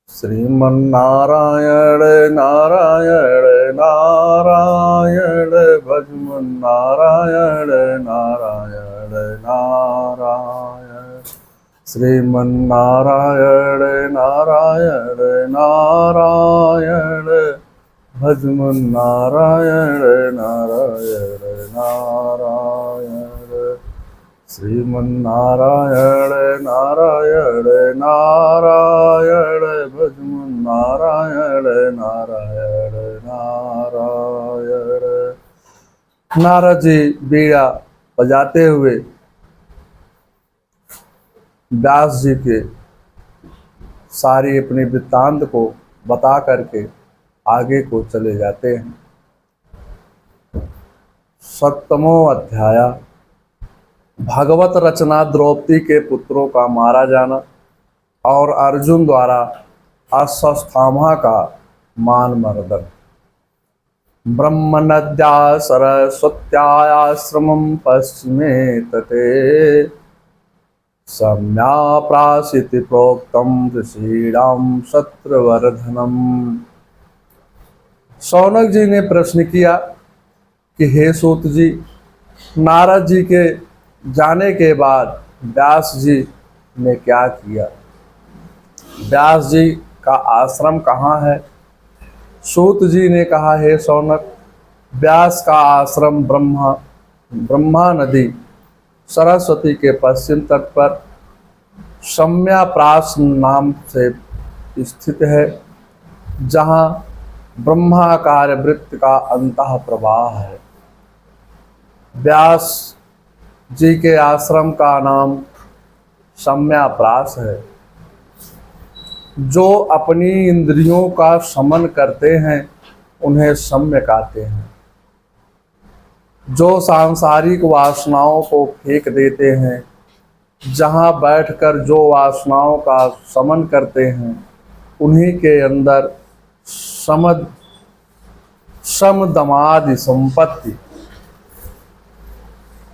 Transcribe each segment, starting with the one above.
श्रीमन्नारायण नारायण नारायण भजमन नारायण नारायण नारायण श्रीमन्नारायण नारायण नारायण भजमन नारायण नारायण नारायण श्रीमन्नारायण नारायण नारायण भजमन नारायण नारायण नारायण। नारद जी बीड़ा बजाते हुए व्यास जी के सारी अपनी वृत्तांत को बता करके आगे को चले जाते हैं। 7वां अध्याय भगवत रचना द्रौपदी के पुत्रों का मारा जाना और अर्जुन द्वारा अश्वत्थामा का मान मर्दन। ब्रह्मनद्या सरस्वत्याश्रमं पश्चिमे तटे सम्याप्रासिति प्रोक्तम ऋषीणां शत्रुवर्धनम। शौनक जी ने प्रश्न किया कि हे सूत जी, नारद जी के जाने के बाद व्यास जी ने क्या किया? व्यास जी का आश्रम कहाँ है? सूत जी ने कहा, हे शौनक, व्यास का आश्रम ब्रह्मा नदी सरस्वती के पश्चिम तट पर सम्याप्रास नाम से स्थित है, जहाँ ब्रह्माकार वृत्त का अंतः प्रवाह है। व्यास जी के आश्रम का नाम सम्याप्रास है। जो अपनी इंद्रियों का शमन करते हैं उन्हें सम्य कहते हैं। जो सांसारिक वासनाओं को फेंक देते हैं, जहाँ बैठकर जो वासनाओं का शमन करते हैं, उन्हीं के अंदर सम दमादि संपत्ति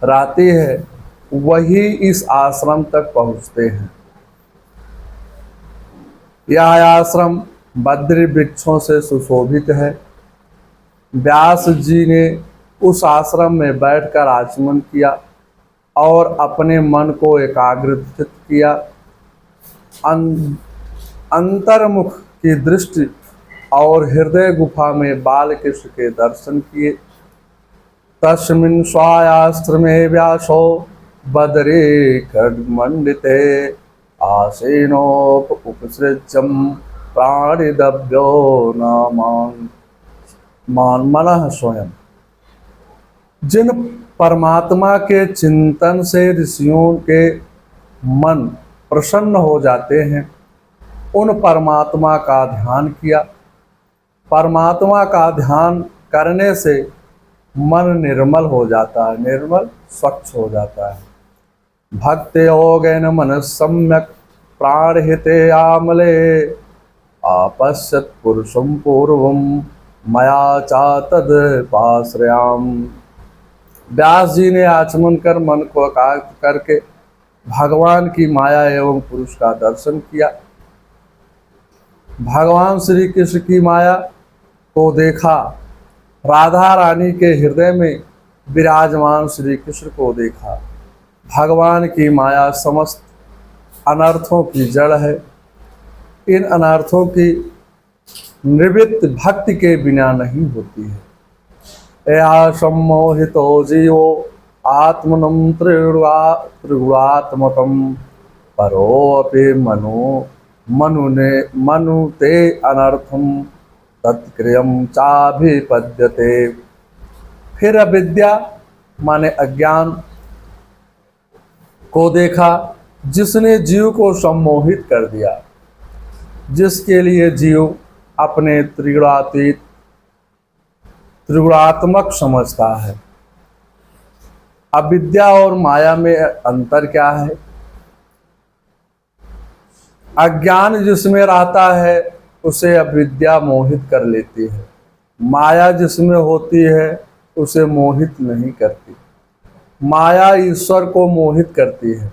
रहती है, वही इस आश्रम तक पहुँचते हैं। यह आश्रम बद्री वृक्षों से सुशोभित है। व्यास जी ने उस आश्रम में बैठकर आचमन किया और अपने मन को एकाग्रचित किया। अंतर्मुख की दृष्टि और हृदय गुफा में बालकृष्ण के दर्शन किए। तस्मिन् स्वायाश्रमे व्यासो बदरे खड्गमण्डिते आसीनोपसृज्यं प्राणिदभ्यो मान मनः स्वयं। जिन परमात्मा के चिंतन से ऋषियों के मन प्रसन्न हो जाते हैं, उन परमात्मा का ध्यान किया। परमात्मा का ध्यान करने से मन निर्मल हो जाता है, निर्मल स्वच्छ हो जाता है। भक्ति योगेन मन सम्यक प्राणहिते आमले आपश्यत पुरुषं पूर्वं मया चा तद पाश्रयाम। व्यास जी ने आचमन कर मन को एकाग्र करके भगवान की माया एवं पुरुष का दर्शन किया। भगवान श्री कृष्ण की माया को देखा। राधा रानी के हृदय में विराजमान श्री कृष्ण को देखा। भगवान की माया समस्त अनर्थों की जड़ है। इन अनर्थों की निवृत्ति भक्ति के बिना नहीं होती है। या सम्मोहितो जीवो आत्मनं त्रिगुणात्मकं परोऽपि मनुते अनर्थम तत्क्रियम चाभिपद्यते। फिर अविद्या माने अज्ञान को देखा, जिसने जीव को सम्मोहित कर दिया, जिसके लिए जीव अपने त्रिगुणात्मक समझता है। अविद्या और माया में अंतर क्या है? अज्ञान जिसमें रहता है उसे अविद्या मोहित कर लेती है। माया जिसमें होती है उसे मोहित नहीं करती। माया ईश्वर को मोहित करती है।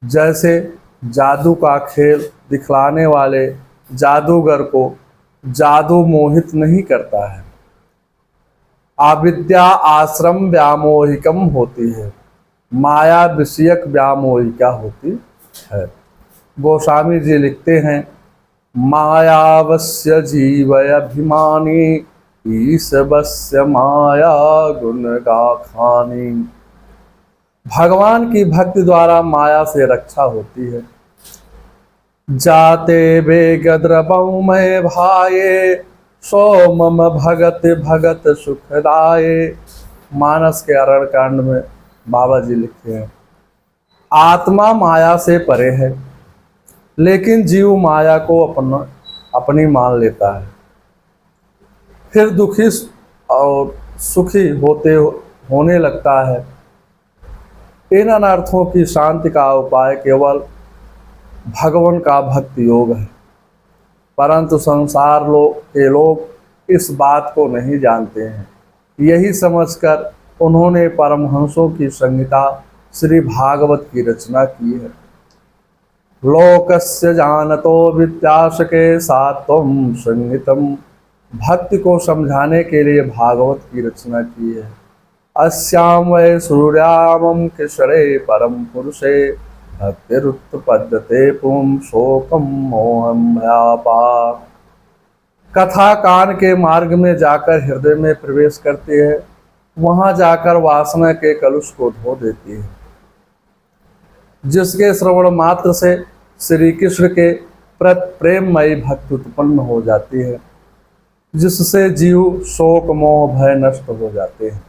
जैसे जादू का खेल दिखलाने वाले जादूगर को जादू मोहित नहीं करता है। अविद्या आश्रम व्यामोहिकम होती है, माया विषयक व्यामोहिका होती है। गोस्वामी जी लिखते हैं, मायावस्य जीवय अभिमानी ईशवस्य माया गुण गाखानी। भगवान की भक्ति द्वारा माया से रक्षा होती है। जाते बेगद्रवौ मैं भाये, सो मम भगत भगत सुखदाये। मानस के अरण्य कांड में बाबा जी लिखते हैं, आत्मा माया से परे है, लेकिन जीव माया को अपनी मान लेता है। फिर दुखी और सुखी होने लगता है। इन अनर्थों की शांति का उपाय केवल भगवान का भक्ति योग है, परंतु संसार के लोग इस बात को नहीं जानते हैं। यही समझकर उन्होंने परमहंसों की संहिता श्री भागवत की रचना की है। लोकस्य जानतो विद्यासके सात्वं संहितम। भक्ति को समझाने के लिए भागवत की रचना की है। अस्याम वै सूर्यामं किशरे परम पुरुषे, भक्तिरुत्पद्यते पुं शोकम मोहम व्यापा। कथा कान के मार्ग में जाकर हृदय में प्रवेश करती है, वहां जाकर वासना के कलुष को धो देती है। जिसके श्रवण मात्र से श्री कृष्ण के प्रति प्रेममयी भक्ति उत्पन्न हो जाती है, जिससे जीव शोक मोह भय नष्ट हो जाते हैं।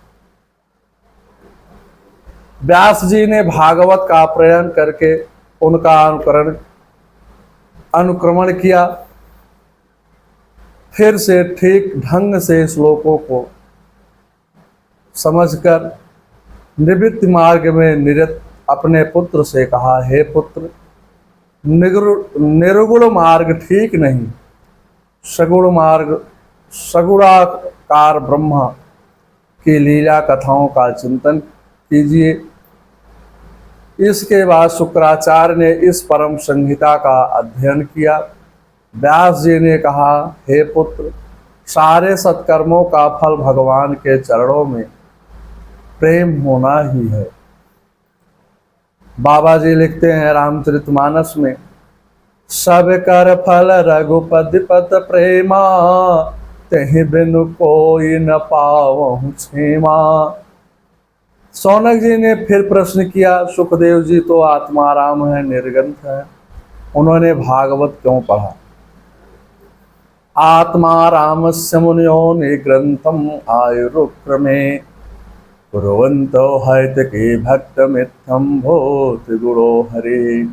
व्यास जी ने भागवत का प्रयत्न करके उनका अनुक्रमण किया। फिर से ठीक ढंग से श्लोकों को समझकर निवृत्ति मार्ग में निरत अपने पुत्र से कहा, हे पुत्र, निर्गुण मार्ग ठीक नहीं, सगुण मार्ग सगुणाकार ब्रह्मा की लीला कथाओं का चिंतन कीजिए। इसके बाद शुक्राचार्य ने इस परम संहिता का अध्ययन किया। व्यास जी ने कहा, हे पुत्र, सारे सत्कर्मों का फल भगवान के चरणों में प्रेम होना ही है। बाबा जी लिखते हैं रामचरितमानस में, सब कर फल रघुपति पद प्रेमा, तेहि बिनु कोई न पावहु क्षेमा। सौनक जी ने फिर प्रश्न किया, सुखदेव जी तो आत्माराम है, निर्ग्रंथ है, उन्होंने भागवत क्यों पढ़ा? आत्मारामस्य मुनियो निर्ग्रंथम आयुरुक्रमे, कुर्वन्तो हैतके भक्तमित्थं भूति गुणो हरे।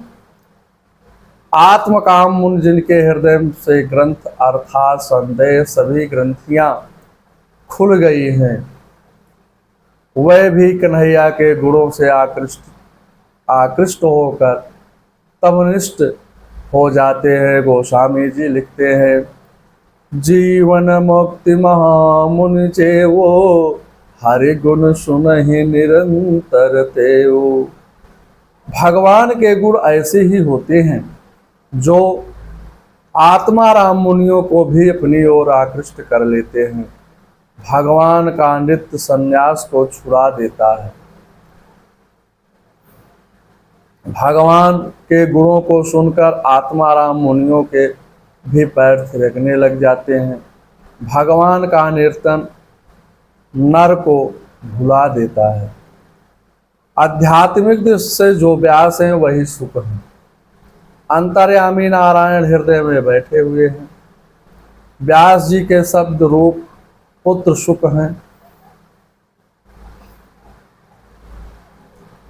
आत्मकाम मुनि जिनके हृदय से ग्रंथ अर्थात संदेह सभी ग्रंथियां खुल गई हैं, वह भी कन्हैया के गुणों से आकृष्ट होकर तमनिष्ठ हो जाते हैं। गोस्वामी जी लिखते हैं, जीवन मुक्ति महामुनि चेवो, हरि गुण सुनहि निरंतर तेओ। भगवान के गुण ऐसे ही होते हैं जो आत्माराम मुनियों को भी अपनी ओर आकृष्ट कर लेते हैं। भगवान का नित्य संन्यास को छुड़ा देता है। भगवान के गुणों को सुनकर आत्माराम मुनियों के भी पैर थिरकने लग जाते हैं। भगवान का कीर्तन नर को भुला देता है। आध्यात्मिक दृष्टि से जो व्यास हैं वही सुख हैं। अंतर्यामी नारायण हृदय में बैठे हुए हैं। व्यास जी के शब्द रूप पुत्र सुख हैं।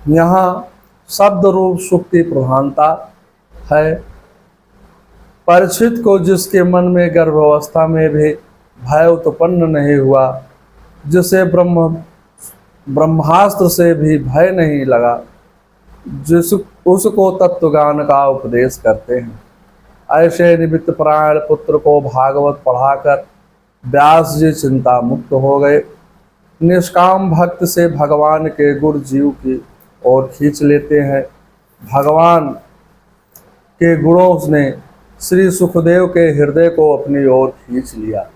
यहाँ शब्द रूप सुख की प्रधानता है। परीक्षित को जिसके मन में गर्भावस्था में भी भय उत्पन्न नहीं हुआ, जिसे ब्रह्मास्त्र से भी भय नहीं लगा, उसको तत्वज्ञान का उपदेश करते हैं। ऐसे निमित्त परायण पुत्र को भागवत पढ़ाकर व्यास जी चिंता मुक्त हो गए। निष्काम भक्त से भगवान के गुण जीव की ओर खींच लेते हैं। भगवान के गुणों ने श्री सुखदेव के हृदय को अपनी ओर खींच लिया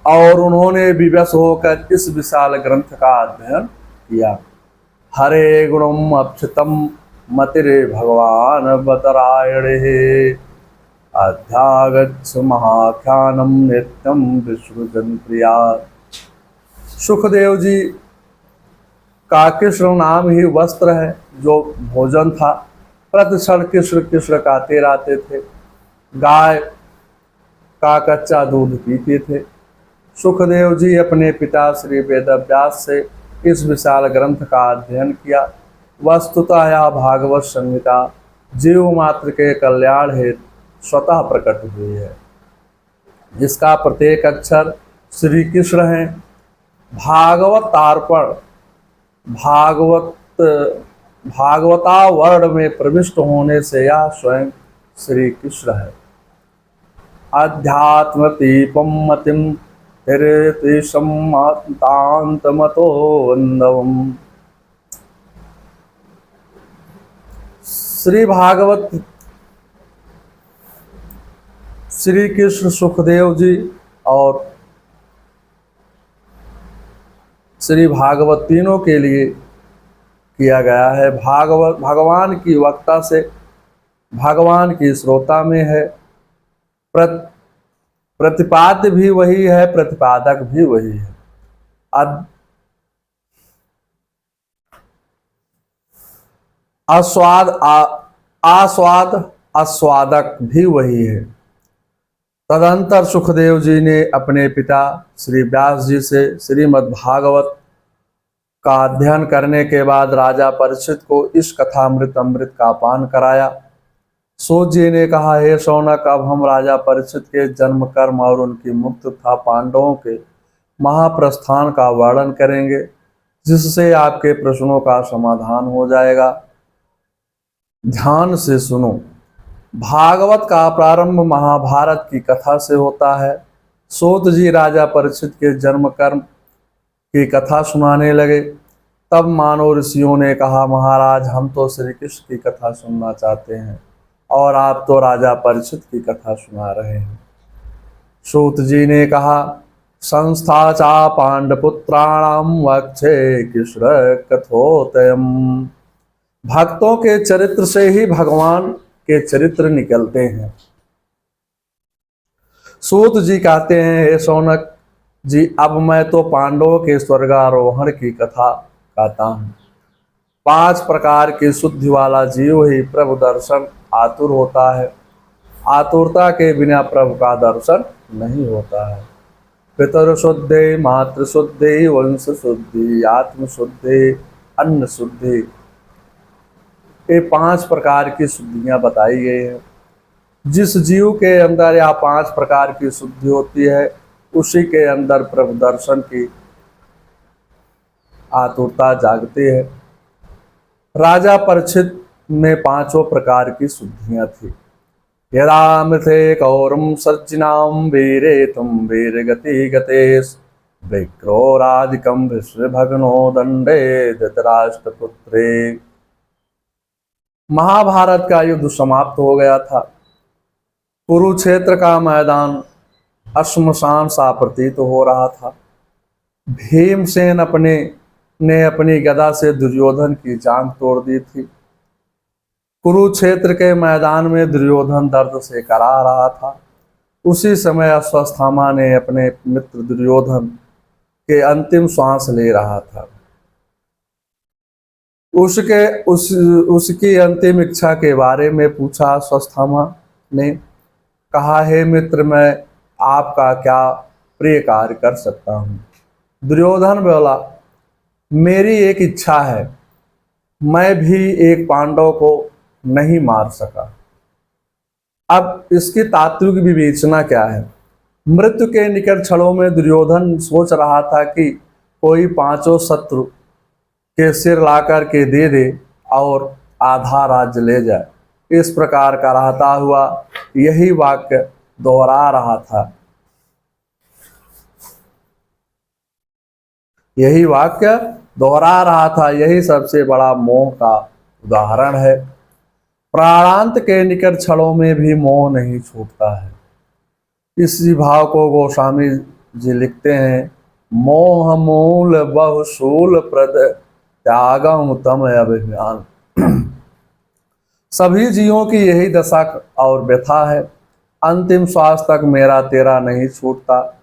और उन्होंने विवश होकर इस विशाल ग्रंथ का अध्ययन किया। हरे गुणम अक्षतम मतिरे भगवान बतरायणे अध्यागच्छ महाख्यानम नित्यम विष्णुजन प्रिया। सुखदेव जी का कृष्ण नाम ही वस्त्र है, जो भोजन था। प्रतिक्षण कृष्ण कृष्ण गाते रहते थे। गाय का कच्चा दूध पीते थे। सुखदेव जी अपने पिता श्री वेदव्यास से इस विशाल ग्रंथ का अध्ययन किया। वस्तुतः यह भागवत संहिता जीव मात्र के कल्याण हेतु स्वतः प्रकट हुई है, जिसका प्रत्येक अक्षर श्री कृष्ण है। भागवतार्पण भागवतावर्ण में प्रविष्ट होने से यह स्वयं श्री कृष्ण है। अध्यात्म दीपम मतिम तांतमतो वंदवम। श्री भागवत श्री कृष्ण सुखदेव जी और श्री भागवत तीनों के लिए किया गया है। भागवत भगवान की वक्ता से भगवान की श्रोता में है। प्रतिपाद्य भी वही है, प्रतिपादक भी वही है। आस्वाद आस्वादक भी वही है। तदंतर सुखदेव जी ने अपने पिता श्री व्यास जी से श्रीमद् भागवत का अध्ययन करने के बाद राजा परीक्षित को इस कथामृत अमृत का पान कराया। सूत जी ने कहा, हे शौनक, अब हम राजा परीक्षित के जन्म कर्म और उनकी मुक्त तथा पांडवों के महाप्रस्थान का वर्णन करेंगे, जिससे आपके प्रश्नों का समाधान हो जाएगा। ध्यान से सुनो। भागवत का प्रारंभ महाभारत की कथा से होता है। सूत जी राजा परीक्षित के जन्म कर्म की कथा सुनाने लगे। तब मानो ऋषियों ने कहा, महाराज, हम तो श्री कृष्ण की कथा सुनना चाहते हैं और आप तो राजा परीक्षित की कथा सुना रहे हैं। सूत जी ने कहा, संस्था चा पांडपुत्राणाम वक्षे कृष्ण कथोतयम। भक्तों के चरित्र से ही भगवान के चरित्र निकलते हैं। सूत जी कहते हैं, हे शौनक जी, अब मैं तो पांडवों के स्वर्गारोहण की कथा कहता हूँ। 5 प्रकार की शुद्धि वाला जीव ही प्रभु दर्शन आतुर होता है। आतुरता के बिना प्रभु का दर्शन नहीं होता है। पितर शुद्धि, मातृ शुद्धि, वंश शुद्धि, आत्म शुद्धि, अन्न शुद्धि, ये 5 प्रकार की शुद्धियां बताई गई हैं। जिस जीव के अंदर यह 5 प्रकार की शुद्धि होती है, उसी के अंदर प्रभु दर्शन की आतुरता जागती है। राजा परीक्षित में 5 प्रकार की शुद्धियां थी। यदा मृथे कौरम सज्जिनाम वीरे तुम वीर गति गतेश विक्रोरादिकम विश्व भगनो दंडे धृतराष्ट्रपुत्रे। महाभारत का युद्ध समाप्त हो गया था। कुरुक्षेत्र का मैदान अश्मशान सा प्रतीत हो रहा था। भीमसेन ने अपनी गदा से दुर्योधन की जांघ तोड़ दी थी। कुरुक्षेत्र के मैदान में दुर्योधन दर्द से करा रहा था। उसी समय अश्वत्थामा ने अपने मित्र दुर्योधन के अंतिम श्वास ले रहा था। उसकी अंतिम इच्छा के बारे में पूछा। अश्वत्थामा ने कहा, हे मित्र, मैं आपका क्या प्रिय कार्य कर सकता हूँ? दुर्योधन बोला, मेरी एक इच्छा है, मैं भी एक पांडव को नहीं मार सका। अब इसकी तात्विक विवेचना क्या है? मृत्यु के निकट क्षणों में दुर्योधन सोच रहा था कि कोई 5 शत्रु के सिर लाकर के दे दे और आधा राज्य ले जाए। इस प्रकार का रहता हुआ यही वाक्य दोहरा रहा था। यही सबसे बड़ा मोह का उदाहरण है। प्राणांत के निकट क्षणों में भी मोह नहीं छूटता है। इसी भाव को गोस्वामी जी लिखते हैं, मोह मूल बहुशूल प्रद त्यागम तम अभिमान। सभी जीवों की यही दशा और व्यथा है। अंतिम श्वास तक मेरा तेरा नहीं छूटता।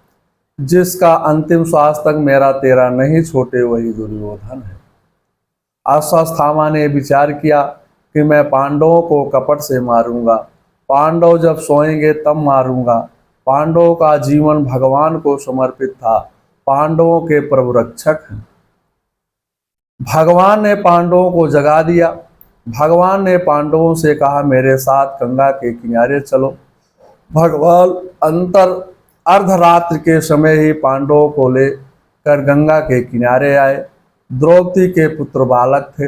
जिसका अंतिम श्वास तक मेरा तेरा नहीं छूटे वही दुर्योधन है। अश्वत्थामा ने विचार किया कि मैं पांडवों को कपट से मारूंगा, पांडव जब सोएंगे तब मारूंगा। पांडवों का जीवन भगवान को समर्पित था, पांडवों के प्रभु रक्षक हैं। भगवान ने पांडवों को जगा दिया। भगवान ने पांडवों से कहा, मेरे साथ गंगा के किनारे चलो। भगवान अंतर अर्धरात्रि के समय ही पांडवों को लेकर गंगा के किनारे आए। द्रौपदी के पुत्र बालक थे,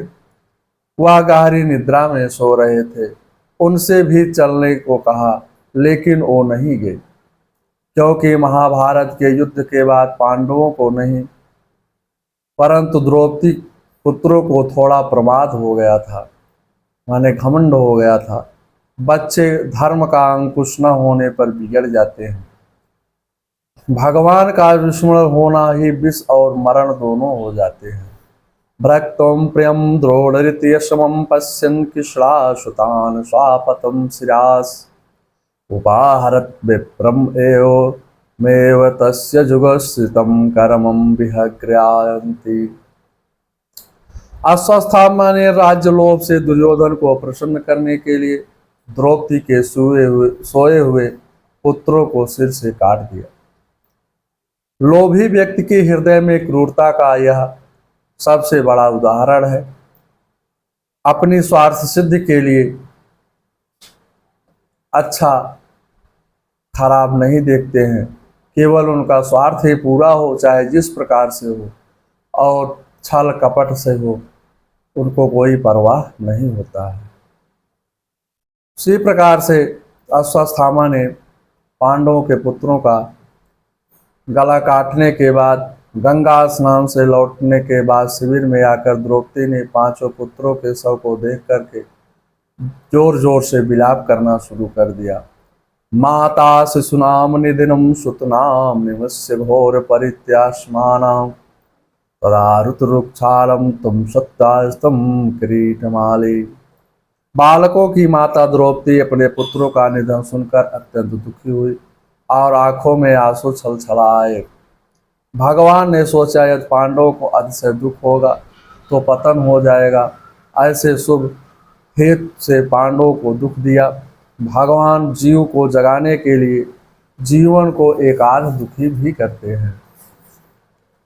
वह गहरी निद्रा में सो रहे थे। उनसे भी चलने को कहा, लेकिन वो नहीं गए, क्योंकि महाभारत के युद्ध के बाद पांडवों को नहीं परंतु द्रौपदी पुत्रों को थोड़ा प्रमाद हो गया था, माने घमंड हो गया था। बच्चे धर्म का अंकुश न होने पर बिगड़ जाते हैं। भगवान का विस्मरण होना ही विष और मरण दोनों हो जाते हैं। भ्रक्तम प्रियम द्रोणरित्य समम पश्यन् कृष्णाशुतान् स्वापतम शिरास उपाहरत विप्रम एव मेव तस्य जुगस्थितं कर्मं विहग्रयन्ति। अश्वत्थामा ने राज्य लोभ से दुर्योधन को प्रसन्न करने के लिए द्रौपदी के सोए हुए पुत्रों को सिर से काट दिया। लोभी व्यक्ति के हृदय में क्रूरता का यह सबसे बड़ा उदाहरण है। अपनी स्वार्थ सिद्धि के लिए अच्छा खराब नहीं देखते हैं, केवल उनका स्वार्थ ही पूरा हो, चाहे जिस प्रकार से हो, और छल कपट से हो, उनको कोई परवाह नहीं होता है। उसी प्रकार से अश्वत्थामा ने पांडवों के पुत्रों का गला काटने के बाद, गंगा स्नान से लौटने के बाद शिविर में आकर द्रौपदी ने पांचों पुत्रों के शव को देख करके जोर जोर से विलाप करना शुरू कर दिया। माता शिशुनाम निधिनम सुतनाम निमस्य घोर परित्यास्मानाम तदा ऋतुरुक्षालम तुम सत्तास्तम किरीटमाली। बालकों की माता द्रौपदी अपने पुत्रों का निधन सुनकर अत्यंत दुखी हुई और आंखों में आंसू छलछलाए। भगवान ने सोचा, यदि पांडवों को अतिशय दुख होगा तो पतन हो जाएगा। ऐसे शुभ हेतु से पांडवों को दुख दिया। भगवान जीव को जगाने के लिए जीवन को एक आध दुखी भी करते हैं।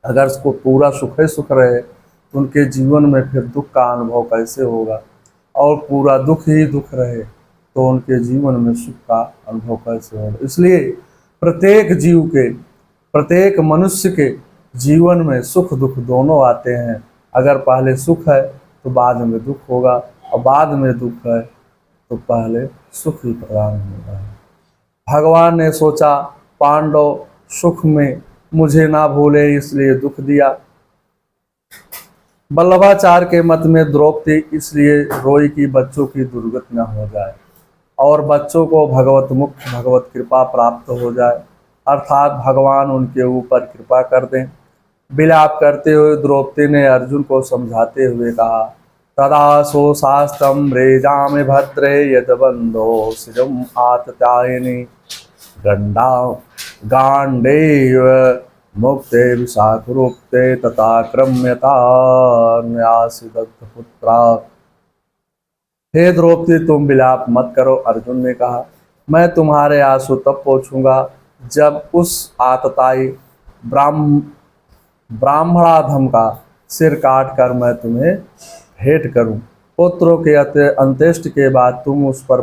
अगर उसको पूरा सुख ही सुख रहे तो उनके जीवन में फिर दुख का अनुभव कैसे होगा, और पूरा दुख ही दुख रहे तो उनके जीवन में सुख का अनुभव कैसे होगा। इसलिए प्रत्येक जीव के, प्रत्येक मनुष्य के जीवन में सुख दुख दोनों आते हैं। अगर पहले सुख है तो बाद में दुख होगा, और बाद में दुख है तो पहले सुख ही प्रदान होगा। भगवान ने सोचा, पांडव सुख में मुझे ना भूले, इसलिए दुख दिया। वल्लभाचार्य के मत में द्रौपदी इसलिए रोई कि बच्चों की दुर्गति न हो जाए और बच्चों को भगवत मुक्त भगवत कृपा प्राप्त हो जाए, अर्थात भगवान उनके ऊपर कृपा कर दें। विलाप करते हुए द्रौपदी ने अर्जुन को समझाते हुए कहा, तदा सो शास्त्रम रेजाम भद्रे यदबंधो सिजम आततायिनी गंडा गांडेव मुक्ते विशाखरूप्ते तथा क्रम्यता न्यासी दत्तपुत्रा। हे द्रौपदी, तुम विलाप मत करो। अर्जुन ने कहा, मैं तुम्हारे आंसू तब पोंछूंगा जब उस आतताई ब्राह्मणाधम का सिर काट कर मैं तुम्हें भेंट करूं। पुत्रों के अंत्येष्टि के बाद तुम उस पर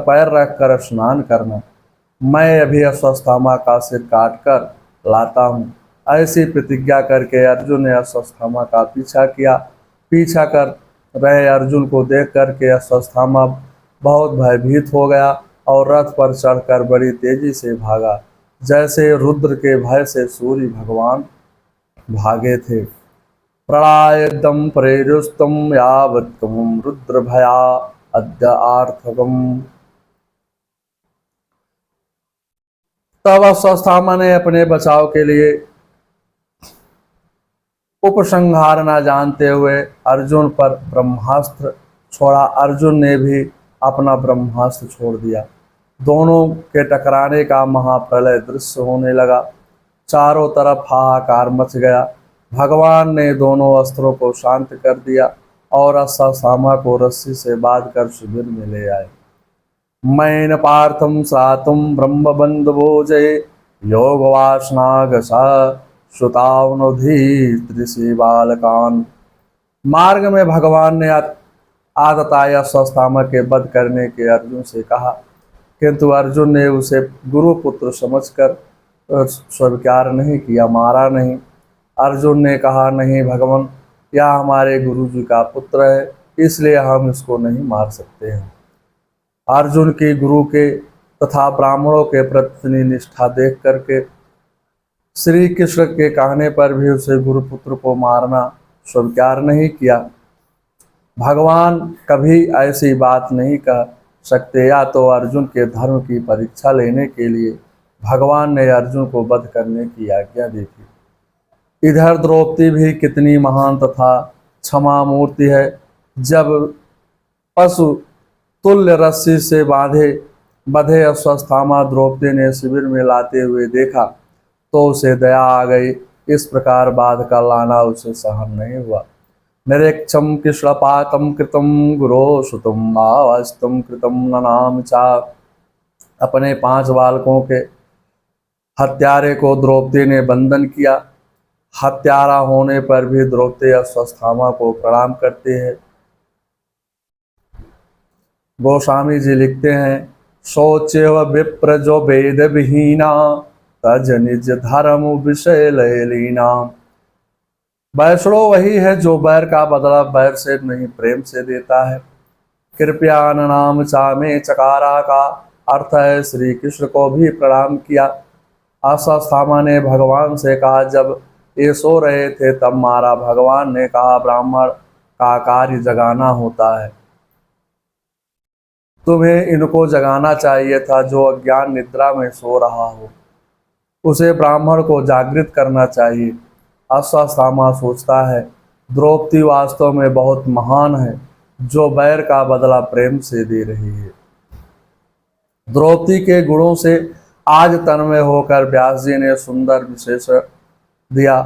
पैर रख कर स्नान करना। मैं अभी अश्वत्थामा का सिर काट कर लाता हूँ। ऐसी प्रतिज्ञा करके अर्जुन ने अश्वत्थामा का पीछा किया। पीछा कर रहे अर्जुन को देख करके अश्वत्थामा बहुत भयभीत हो गया और रथ पर चढ़कर बड़ी तेजी से भागा, जैसे रुद्र के भय से सूर्य भगवान भागे थे। प्रलयदं प्रेरुस्तं यावत्कं रुद्रभया अद्य आर्थकम्। तब अश्वत्थामा ने अपने बचाव के लिए उपसंहार न जानते हुए अर्जुन पर ब्रह्मास्त्र छोड़ा। अर्जुन ने भी अपना ब्रह्मास्त्र छोड़ दिया। दोनों के टकराने का महाप्रलय दृश्य होने लगा। चारों तरफ हाहाकार मच गया। भगवान ने दोनों अस्त्रों को शांत कर दिया और अश्वत्थामा को रस्सी से बांधकर शिविर में ले आए। मैन पार्थम सातुम ब्रह्म बंधुभोजये योगवासनागसा श्रुतावनुधि त्रिशी बालकान। मार्ग में भगवान ने आतताई अश्वत्थामा के वध करने के अर्जुन से कहा, किंतु अर्जुन ने उसे गुरुपुत्र समझकर स्वीकार नहीं किया, मारा नहीं। अर्जुन ने कहा, नहीं भगवान, यह हमारे गुरु जी का पुत्र है, इसलिए हम इसको नहीं मार सकते हैं। अर्जुन की गुरु के तथा ब्राह्मणों के प्रति निष्ठा देख करके श्री कृष्ण के कहने पर भी उसे गुरुपुत्र को मारना स्वीकार नहीं किया। भगवान कभी ऐसी बात नहीं कह सकते। या तो अर्जुन के धर्म की परीक्षा लेने के लिए भगवान ने अर्जुन को वध करने की आज्ञा दी थी। इधर द्रौपदी भी कितनी महान तथा क्षमा मूर्ति है। जब पशु तुल्य रस्सी से बंधे अश्वत्थामा द्रौपदी ने शिविर में लाते हुए देखा तो उसे दया आ गई। इस प्रकार बाध का लाना उसे सहन नहीं हुआ। निरीक्षम कृष्णपातम कृतम गुरो सुतम आवास्तम कृतम ननाम चा। अपने 5 बालकों के हत्यारे को द्रौपदी ने बंधन किया। हत्यारा होने पर भी द्रौपदी अश्वत्थामा को प्रणाम करती है। गोस्वामी जी लिखते हैं, शोचेव विप्र जो वेद विहीना तज निज धर्म विषय लय लीना। वैष्णो वही है जो बैर का बदला बैर से नहीं प्रेम से देता है। कृपया नाम चामे चकारा का अर्थ है श्री कृष्ण को भी प्रणाम किया। अश्वत्थामा ने भगवान से कहा, जब ये सो रहे थे तब मारा। भगवान ने कहा, ब्राह्मण का कार्य जगाना होता है, तुम्हें इनको जगाना चाहिए था। जो अज्ञान निद्रा में सो रहा हो उसे ब्राह्मण को जागृत करना चाहिए। अश्वत्थामा सोचता है, द्रौपदी वास्तव में बहुत महान है जो बैर का बदला प्रेम से दे रही है। द्रौपदी के गुणों से आज तन्मय होकर व्यास जी ने सुंदर विशेष दिया।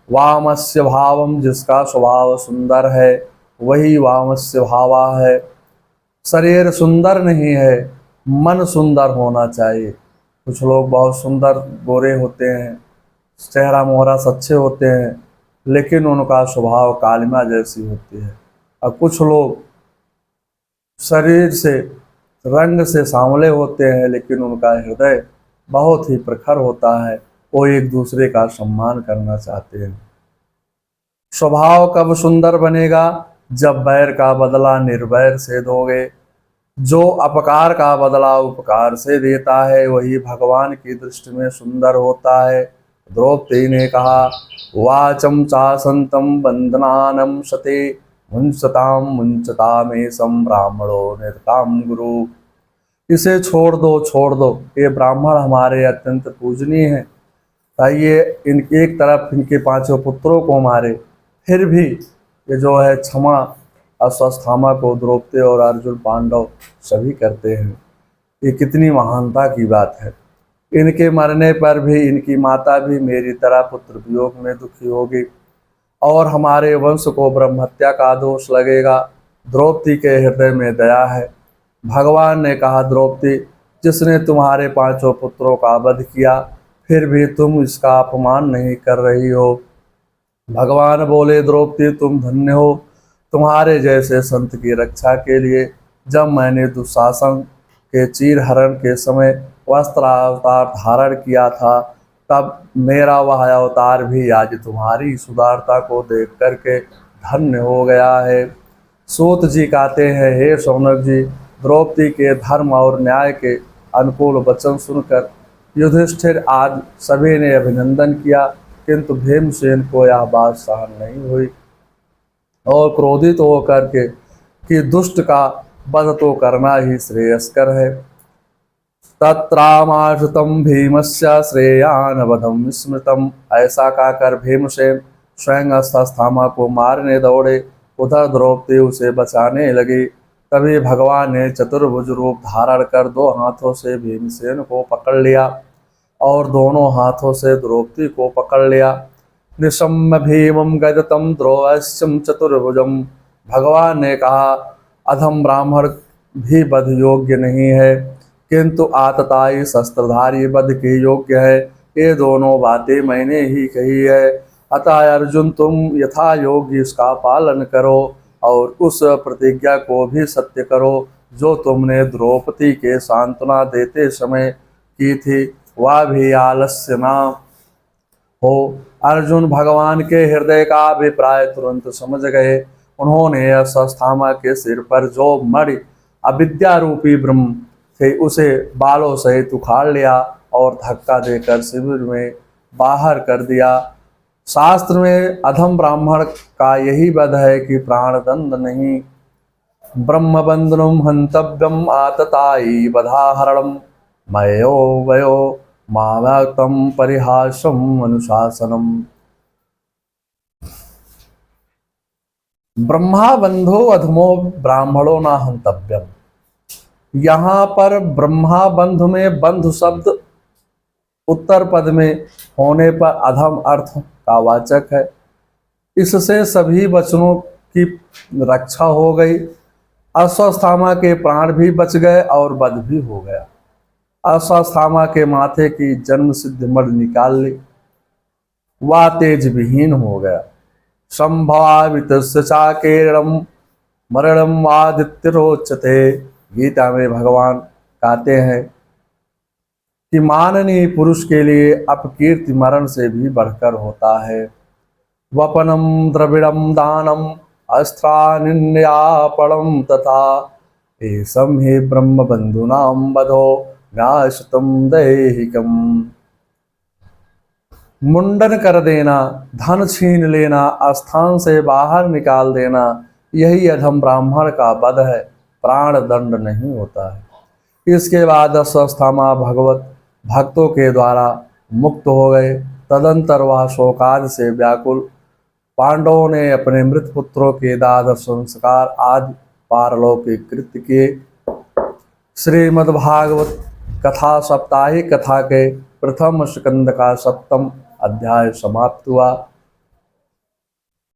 वामस्य भावम, जिसका स्वभाव सुंदर है वही वामस्य भावा है। शरीर सुंदर नहीं है, मन सुंदर होना चाहिए। कुछ लोग बहुत सुंदर गोरे होते हैं, चेहरा मोहरा सच्चे होते हैं, लेकिन उनका स्वभाव कालिमा जैसी होती है। और कुछ लोग शरीर से रंग से सांवले होते हैं, लेकिन उनका हृदय बहुत ही प्रखर होता है। वो एक दूसरे का सम्मान करना चाहते हैं। स्वभाव कब सुंदर बनेगा? जब बैर का बदला निर्वैर से दोगे। जो अपकार का बदला उपकार से देता है वही भगवान की दृष्टि में सुंदर होता है। द्रौपदी ने कहा, वाचम चासंतम बंधनानम सते मुंचताम मुंचतामेशम ब्राह्मणो निर्ताम गुरु। इसे छोड़ दो, छोड़ दो, ये ब्राह्मण हमारे अत्यंत पूजनीय हैं। ताइए इनके एक तरफ इनके 5 पुत्रों को मारे, फिर भी ये जो है क्षमा अश्वत्थामा को द्रौपदी और अर्जुन पांडव सभी करते हैं। ये कितनी महानता की बात है। इनके मरने पर भी इनकी माता भी मेरी तरह पुत्र वियोग में दुखी होगी और हमारे वंश को ब्रह्महत्या का दोष लगेगा। द्रौपदी के हृदय में दया है। भगवान ने कहा, द्रौपदी, जिसने तुम्हारे 5 पुत्रों का वध किया फिर भी तुम इसका अपमान नहीं कर रही हो। भगवान बोले, द्रौपदी तुम धन्य हो, तुम्हारे जैसे संत की रक्षा के लिए जब मैंने दुशासन के चीर हरण के समय वस्त्र अवतार धारण किया था, तब मेरा वह अवतार भी आज तुम्हारी सुदारता को देख करके धन्य हो गया है। सूत जी कहते हैं, हे शौनक जी, द्रौपदी के धर्म और न्याय के अनुकूल वचन सुनकर युधिष्ठिर आदि सभी ने अभिनंदन किया, किंतु भीमसेन को यह बात सहन नहीं हुई। और क्रोधित होकर के कि दुष्ट का वध तो करना ही श्रेयस्कर है। तत्रामाश्रितं भीमस्य श्रेयानवधम स्मृतम। ऐसा कहकर भीमसेन स्वयं अश्वत्थामा को मारने दौड़े। उधर द्रौपदी उसे बचाने लगी। तभी भगवान ने चतुर्भुज रूप धारण कर दो हाथों से भीमसेन को पकड़ लिया और दोनों हाथों से द्रौपदी को पकड़ लिया। निशम्य भीमं गदतं द्रौपद्यं चतुर्भुजम। भगवान ने कहा, अधम ब्राह्मण भी वध योग्य नहीं है, किंतु आतताई शस्त्रधारी वध के योग्य है। ये दोनों बातें मैंने ही कही है। अतः अर्जुन, तुम यथा योग्य इसका पालन करो और उस प्रतिज्ञा को भी सत्य करो जो तुमने द्रौपदी के सांत्वना देते समय की थी, वह भी आलस्य ना हो। अर्जुन भगवान के हृदय का अभिप्राय तुरंत समझ गए। उन्होंने अश्वत्थामा के सिर पर जो मणि अविद्या रूपी ब्रह्म थे उसे बालों सहित उखाड़ लिया और धक्का देकर शिविर में बाहर कर दिया। शास्त्र में अधम ब्राह्मण का यही वध है कि प्राणदंड नहीं, ब्रह्मबंधनम हंतव्यम आतताई वधाहरणम मयो वयो माव्यक्तम परिहासम अनुशासनम। ब्रह्मा बंधो अधमो ब्राह्मणों न हंतव्यम। यहाँ पर ब्रह्मा बंधु में बंधु शब्द उत्तर पद में होने पर अधम अर्थ का वाचक है। इससे सभी वचनों की रक्षा हो गई। अश्वत्थामा के प्राण भी बच गए और वध भी हो गया। अश्वत्थामा के माथे की जन्म सिद्ध मणि निकाल ली, वह तेज विहीन हो गया। संभावित चाकेरम मरणम आदित्य। गीता में भगवान कहते हैं कि माननीय पुरुष के लिए अपकीर्ति मरण से भी बढ़कर होता है। वपनम द्रविड़म दानम अस्त्रान्यापणम तथा एसम हे ब्रह्म बंधुनाम वधो न्यासतम दैहिकम। मुंडन कर देना, धन छीन लेना, आस्थान से बाहर निकाल देना, यही अधम ब्राह्मण का वध है, प्राण दंड नहीं होता है। इसके बाद अश्वत्थामा भगवत भक्तों के द्वारा मुक्त हो गए। तदंतर वह शोकादि से व्याकुल। पांडवों ने अपने मृत पुत्रों के दाह संस्कार आदि पारलौकिक कृत्य किए। श्रीमद्भागवत कथा साप्ताहिक कथा के प्रथम स्कंद का 7वां अध्याय समाप्त हुआ।